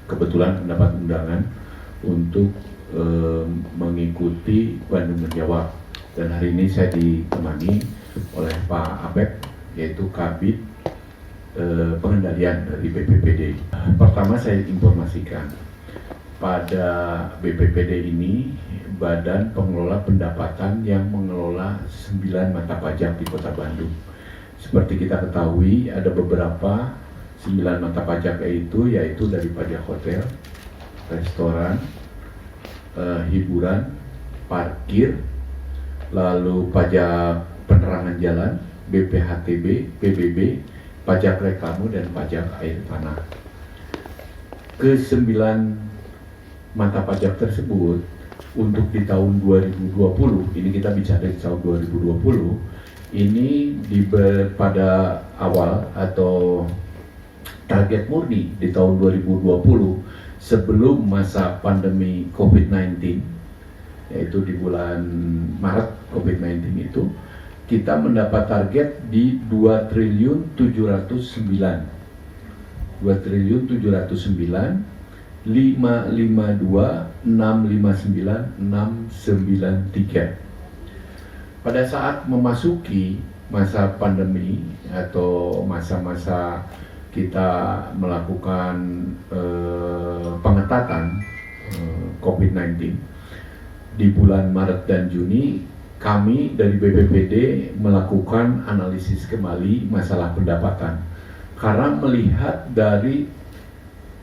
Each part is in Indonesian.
kebetulan mendapat undangan untuk mengikuti Bandung Menjawab, dan hari ini saya ditemani oleh Pak Abek, yaitu Kabid Pengendalian dari BPPD. Pertama saya informasikan, pada BPPD ini Badan Pengelola Pendapatan yang mengelola 9 mata pajak di Kota Bandung. Seperti kita ketahui, ada beberapa 9 mata pajak yaitu dari pajak hotel, restoran, hiburan, parkir, lalu pajak penerangan jalan, BPHTB, PBB, pajak reklame, dan pajak air tanah. Ke-9 mata pajak tersebut untuk di tahun 2020, ini kita bicara di tahun 2020, ini pada awal atau target murni di tahun 2020 sebelum masa pandemi COVID-19, yaitu di bulan Maret COVID-19 itu, kita mendapat target di 2.709 552.659.693. Pada saat memasuki masa pandemi atau masa-masa kita melakukan pengetatan COVID-19 di bulan Maret dan Juni, kami dari BPPD melakukan analisis kembali masalah pendapatan karena melihat dari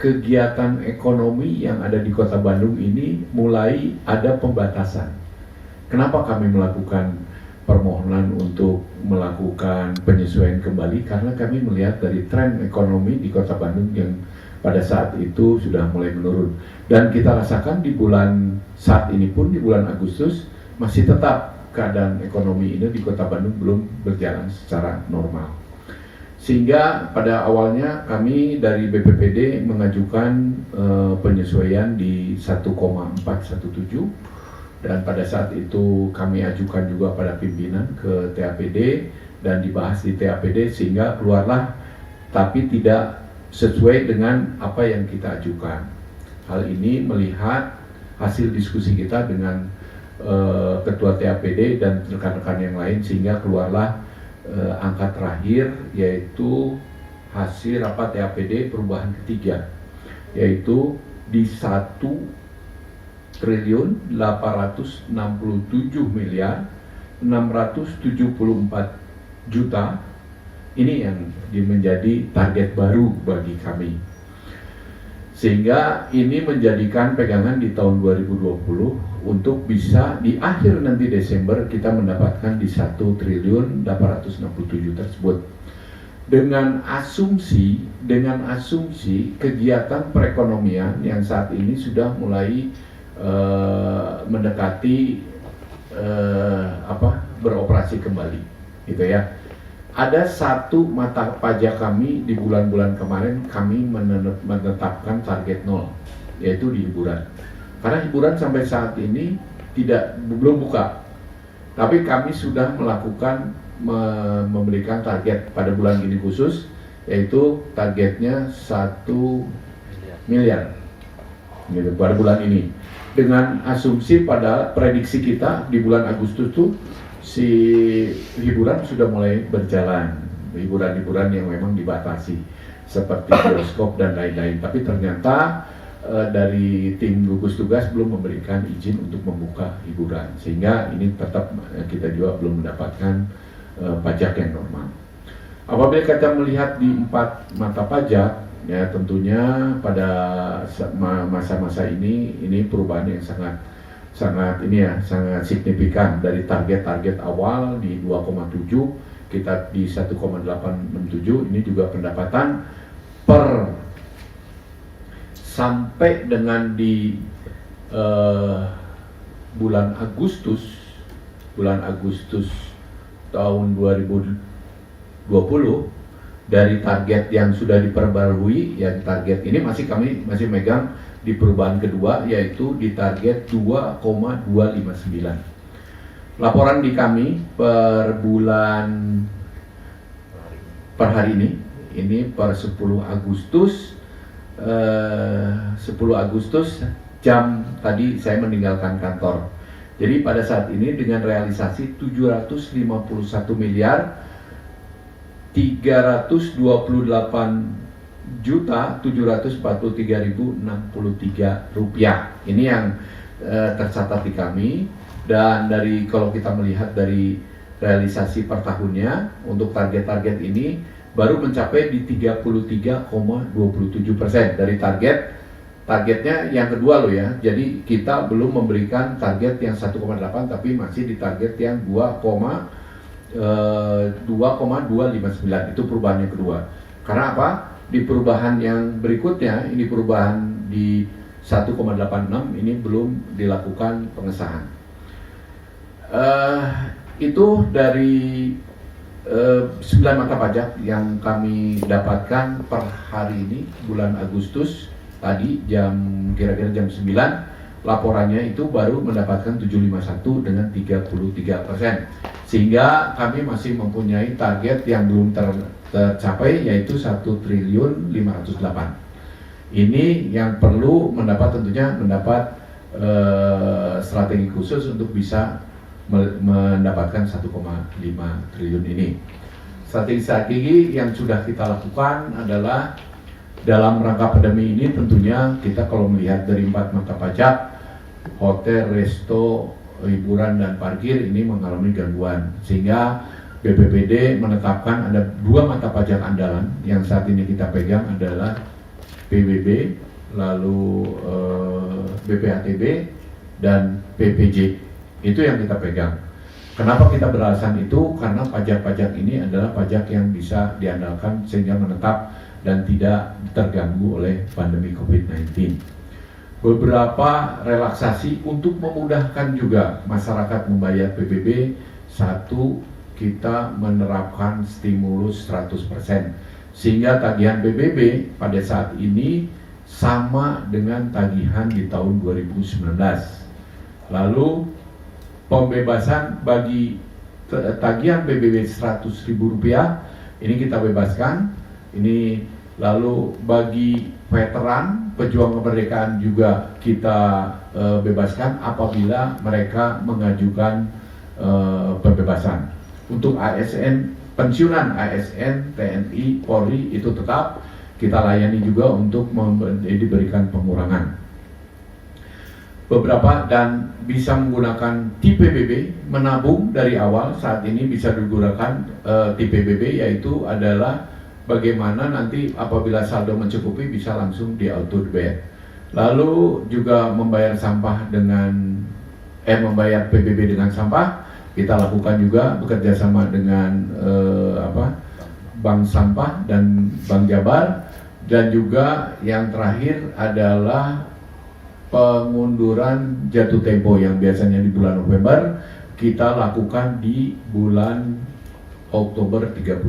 kegiatan ekonomi yang ada di Kota Bandung ini mulai ada pembatasan. Kenapa kami melakukan permohonan untuk melakukan penyesuaian kembali? Karena kami melihat dari tren ekonomi di Kota Bandung yang pada saat itu sudah mulai menurun. Dan kita rasakan di bulan saat ini pun, di bulan Agustus, masih tetap keadaan ekonomi ini di Kota Bandung belum berjalan secara normal. Sehingga pada awalnya kami dari BPPD mengajukan penyesuaian di 1,417, dan pada saat itu kami ajukan juga pada pimpinan ke TAPD dan dibahas di TAPD sehingga keluarlah, tapi tidak sesuai dengan apa yang kita ajukan. Hal ini melihat hasil diskusi kita dengan Ketua TAPD dan rekan-rekan yang lain, sehingga keluarlah angka terakhir, yaitu hasil rapat TAPD perubahan ketiga, yaitu di 1.867.674.000.000. Ini yang menjadi target baru bagi kami, sehingga ini menjadikan pegangan di tahun 2020 untuk bisa di akhir nanti Desember kita mendapatkan di 1.867 tersebut, dengan asumsi kegiatan perekonomian yang saat ini sudah mulai mendekati beroperasi kembali, gitu ya. Ada satu mata pajak kami di bulan-bulan kemarin kami menetapkan target 0, yaitu di hiburan. Karena hiburan sampai saat ini belum buka, tapi kami sudah melakukan memberikan target pada bulan ini khusus, yaitu targetnya 1 miliar gitu, pada bulan ini. Dengan asumsi pada prediksi kita di bulan Agustus tuh si hiburan sudah mulai berjalan, hiburan-hiburan yang memang dibatasi seperti bioskop dan lain-lain, tapi ternyata dari tim gugus tugas belum memberikan izin untuk membuka hiburan, sehingga ini tetap kita juga belum mendapatkan pajak yang normal. Apabila kita melihat di 4 mata pajak, ya tentunya pada masa-masa ini perubahan yang sangat signifikan. Dari target awal di 2,7 kita di 1,867. Ini juga pendapatan per sampai dengan di bulan Agustus tahun 2020, dari target yang sudah diperbarui, yang target ini kami masih megang di perubahan kedua, yaitu di target 2,259. Laporan di kami per hari ini per 10 Agustus 10 Agustus jam tadi saya meninggalkan kantor. Jadi pada saat ini dengan realisasi 751 miliar 328.743.063 rupiah. Ini yang tercatat di kami. Dan dari kalau kita melihat dari realisasi per tahunnya untuk target-target ini baru mencapai di 33,27% dari targetnya yang kedua loh ya. Jadi kita belum memberikan target yang 1,8 tapi masih di target yang 2,259. Itu perubahan yang kedua. Karena apa? Di perubahan yang berikutnya, ini perubahan di 1,86 ini belum dilakukan pengesahan. Itu dari 9 mata pajak yang kami dapatkan per hari ini bulan Agustus tadi kira-kira jam 9 laporannya itu baru mendapatkan 751 dengan 33%, sehingga kami masih mempunyai target yang belum tercapai yaitu 1.508. Ini yang perlu tentunya mendapat strategi khusus untuk bisa mendapatkan 1,5 triliun ini. Strategi yang sudah kita lakukan adalah dalam rangka pandemi ini tentunya kita kalau melihat dari 4 mata pajak, hotel, resto, hiburan dan parkir ini mengalami gangguan, sehingga BPPD menetapkan ada 2 mata pajak andalan yang saat ini kita pegang adalah PBB, lalu BPHTB dan PPJ. Itu yang kita pegang. Kenapa kita beralasan itu? Karena pajak-pajak ini adalah pajak yang bisa diandalkan sehingga menetap dan tidak terganggu oleh pandemi COVID-19. Beberapa relaksasi untuk memudahkan juga masyarakat membayar PBB. Satu, kita menerapkan stimulus 100%, sehingga tagihan PBB pada saat ini sama dengan tagihan di tahun 2019. Lalu pembebasan bagi tagihan PBB Rp100.000 ini kita bebaskan. Ini lalu bagi veteran pejuang kemerdekaan juga kita bebaskan apabila mereka mengajukan pembebasan. Untuk ASN, pensiunan ASN, TNI, Polri itu tetap kita layani juga untuk diberikan pengurangan. Beberapa dan bisa menggunakan TPBB, menabung dari awal saat ini bisa digunakan TPBB, yaitu adalah bagaimana nanti apabila saldo mencukupi bisa langsung di auto debit. Lalu juga membayar sampah membayar PBB dengan sampah kita lakukan juga bekerjasama dengan Bank Sampah dan Bank Jabar, dan juga yang terakhir adalah pengunduran jatuh tempo yang biasanya di bulan November kita lakukan di bulan Oktober 31.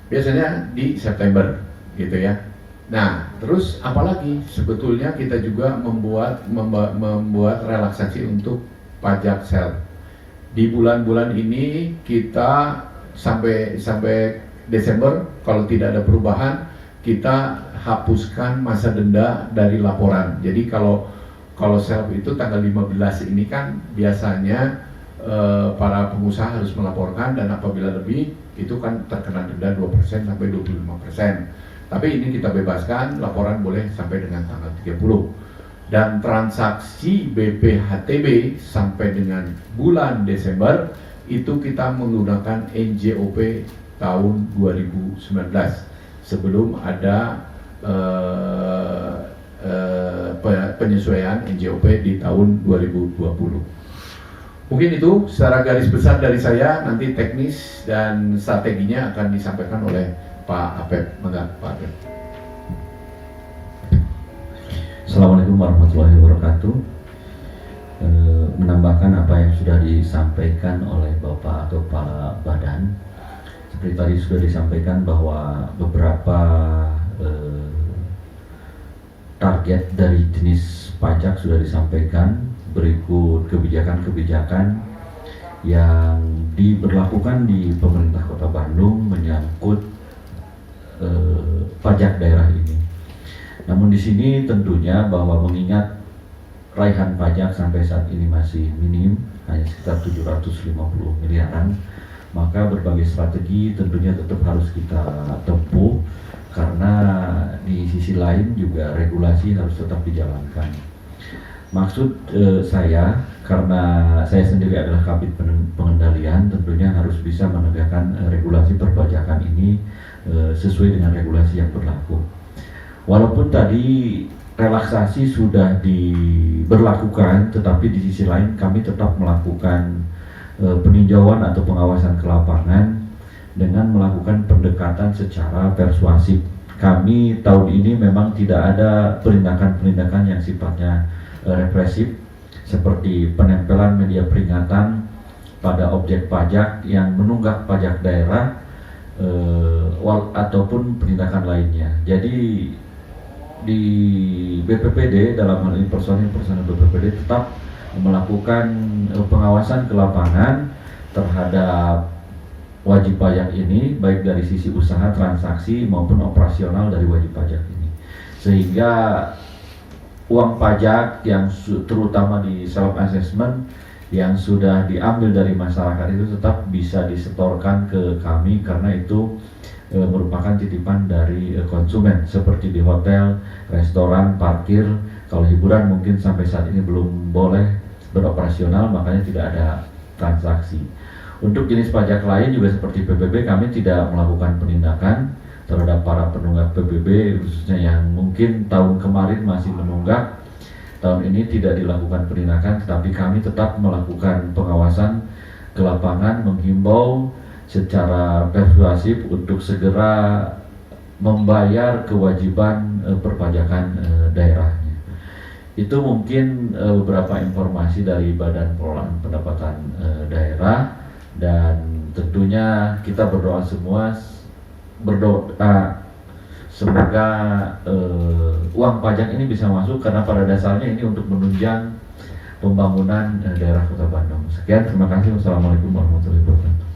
Biasanya di September gitu ya. Nah, terus apalagi sebetulnya kita juga membuat relaksasi untuk pajak sel. Di bulan-bulan ini kita sampai Desember kalau tidak ada perubahan kita hapuskan masa denda dari laporan. Jadi kalau self itu tanggal 15 ini kan biasanya para pengusaha harus melaporkan, dan apabila lebih itu kan terkena denda 2% sampai 25%. Tapi ini kita bebaskan, laporan boleh sampai dengan tanggal 30. Dan transaksi BPHTB sampai dengan bulan Desember itu kita menggunakan NJOP tahun 2019 sebelum ada penyesuaian NJOP di tahun 2020. Mungkin itu secara garis besar dari saya, nanti teknis dan strateginya akan disampaikan oleh Pak Apep. Mangga Pak Apep. Assalamualaikum warahmatullahi wabarakatuh. Menambahkan apa yang sudah disampaikan oleh Bapak atau Pak Badan, seperti tadi sudah disampaikan bahwa beberapa target dari jenis pajak sudah disampaikan. Berikut kebijakan-kebijakan yang diberlakukan di pemerintah Kota Bandung menyangkut pajak pajak daerah ini. Namun di sini tentunya bahwa mengingat raihan pajak sampai saat ini masih minim, hanya sekitar 750 miliaran, maka berbagai strategi tentunya tetap harus kita tempuh, karena di sisi lain juga regulasi harus tetap dijalankan. Maksud saya, karena saya sendiri adalah Kabid Pengendalian, tentunya harus bisa menegakkan regulasi perpajakan ini sesuai dengan regulasi yang berlaku. Walaupun tadi relaksasi sudah diberlakukan, tetapi di sisi lain kami tetap melakukan peninjauan atau pengawasan ke lapangan dengan melakukan pendekatan secara persuasif. Kami tahun ini memang tidak ada penindakan-penindakan yang sifatnya represif, seperti penempelan media peringatan pada objek pajak yang menunggak pajak daerah ataupun penindakan lainnya. Jadi di BPPD, dalam hal ini personil BPPD tetap melakukan pengawasan ke lapangan terhadap wajib pajak ini, baik dari sisi usaha, transaksi maupun operasional dari wajib pajak ini, sehingga uang pajak yang terutama di self assessment yang sudah diambil dari masyarakat itu tetap bisa disetorkan ke kami, karena itu merupakan titipan dari konsumen, seperti di hotel, restoran, parkir. Kalau hiburan mungkin sampai saat ini belum boleh beroperasional, makanya tidak ada transaksi. Untuk jenis pajak lain juga seperti PBB, kami tidak melakukan penindakan terhadap para penunggak PBB, khususnya yang mungkin tahun kemarin masih menunggak. Tahun ini tidak dilakukan penindakan, tetapi kami tetap melakukan pengawasan ke lapangan, menghimbau secara persuasif untuk segera membayar kewajiban perpajakan daerahnya. Itu mungkin beberapa informasi dari Badan Pengelolaan Pendapatan Daerah, dan tentunya kita berdoa semoga uang pajak ini bisa masuk, karena pada dasarnya ini untuk menunjang pembangunan daerah Kota Bandung. Sekian, terima kasih. Wassalamualaikum warahmatullahi wabarakatuh.